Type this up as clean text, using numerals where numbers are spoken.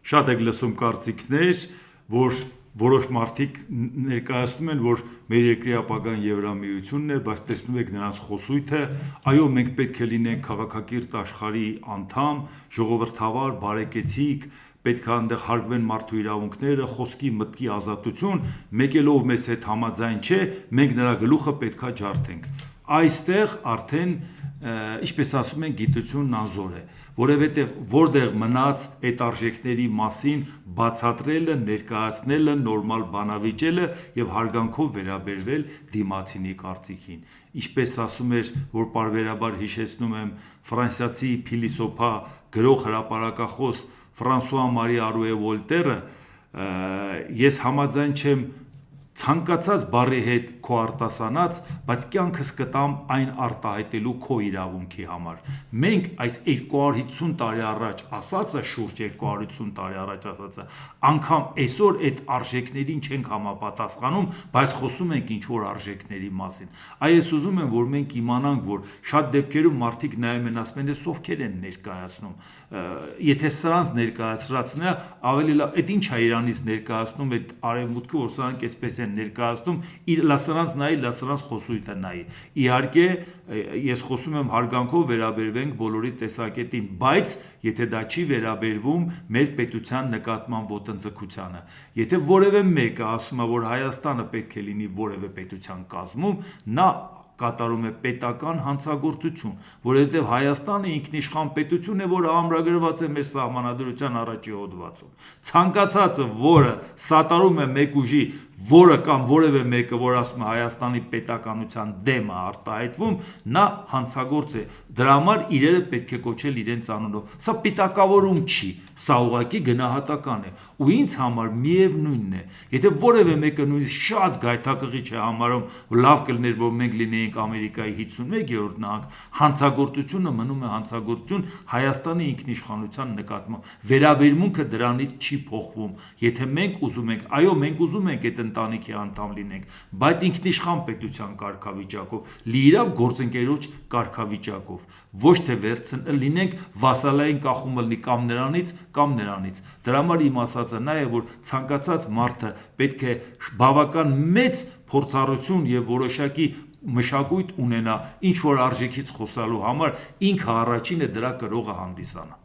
Շատ եք լսում կարծիքներ, որ որոշ մարդիկ ներկայացնում են, որ մեր երկրի ապագան Եվրամիությունն է, բայց տեսնում եք նրանց խոսույթը, այո, մենք պետք է լինենք քաղաքակիրթ աշխարհի անդամ, ժողովրդավար, բարեկեցիկ, պետք է այնտեղ հարգվեն մարդու իրավունքները, խոսքի մտքի ազատություն, մեկ էլ ով մեզ հետ համաձայն չէ, մենք նրա գլուխը պետք է ջարդենք։ Այստեղ արդեն, ինչպես ասում են, գիտությունն անզոր է, որովհետև որտեղ մնաց այդ արժեքների մասին բացատրելը, ներկայացնելը, նորմալ բանավիճելը եւ հարգանքով վերաբերվել դիմացինի կարծիքին։ Ինչպես ասում էր, որ պարբերաբար հիշեցնում եմ ֆրանսիացի փիլիսոփա, գրող, հրապարակախոս Ֆրանսուଆ Մարի Արուե Վոլտերը, ես համաձայն չեմ ցանկացած բառի հետ քո արտասանած, բայց կյանքս կտամ այն արտահայտելու քո իրավունքի համար։ Մենք այս 250 տարի առաջ ասածը, շուրջ 250 տարի առաջ ասածը, անգամ այսօր այդ արժեքներին չենք համապատասխանում, բայց խոսում ենք ինչ-որ արժեքների մասին։ Այս ուզում եմ, որ մենք իմանանք, որ շատ դեպքերում մարդիկ նայում են, ասում են, ես ովքեր են ներկայացնում։ Եթե սրանց ներկայացրածն է, ավելի լավ, այդ ինչ է իրանից ներկայացնում այդ արևմուտքը, որ սրանք այսպես են ներկայացնում, սրանց նայի, սրանց խոսույթը նայի։ Իհարկե, ես խոսում եմ հարգանքով վերաբերվենք բոլորի տեսակետին, բայց եթե դա չի վերաբերվում մեր պետության նկատմամբ ոտնձգությանը, եթե որևէ մեկը ասում է, որ Հայաստանը պետք է լինի որևէ պետության կազմում, նա կատարում է պետական հանցագործություն, որովհետև Հայաստանը ինքնիշխան պետություն է, որը ամրագրված է մեր սահմանադրության առաջի հոդվածում։ Ցանկացածը, որը սատարում է մեկ ուժի, որը կամ որևէ մեկը, որ ասում է Հայաստանի պետականության դեմ է արտահայտվում, նա հանցագործ է։ Դրա համար իրերը պետք է կոչել իրենց անունով։ Սա պիտակավորում չի, սա ուղղակի գնահատական է։ Ու ինձ համար միևնույնն է, եթե որևէ մեկը նույնիսկ շատ գայթակղիչ է համարում, լավ կլիներ, որ մենք լինեինք Ամերիկայի 51-րդ նահանգ, հանցագործությունը մնում է հանցագործություն Հայաստանի ինքնիշխանության նկատմամբ։ Վերաբերմունքը դրանից չի փոխվում։ Եթե մենք ուզում ենք, այո, մենք ուզում ենք այդ ընտանիքի անդամ լինենք, բայց ինքնիշխան պետության կարգավիճակով, լիիրավ գործընկերոջ կարգավիճակով, ոչ թե լինենք վասալային կախումը լինի կամ նրանից, կամ նրանից։ Դրա համար իմ ասածը նա է, որ ցանկացած մարդը պետք է բավական մեծ փորձառություն եւ որոշակի մշակույթ ունենա ինչ որ արժեքից խոսալու համար, ինքը առաջինը դրա կրողը հանդիսանա։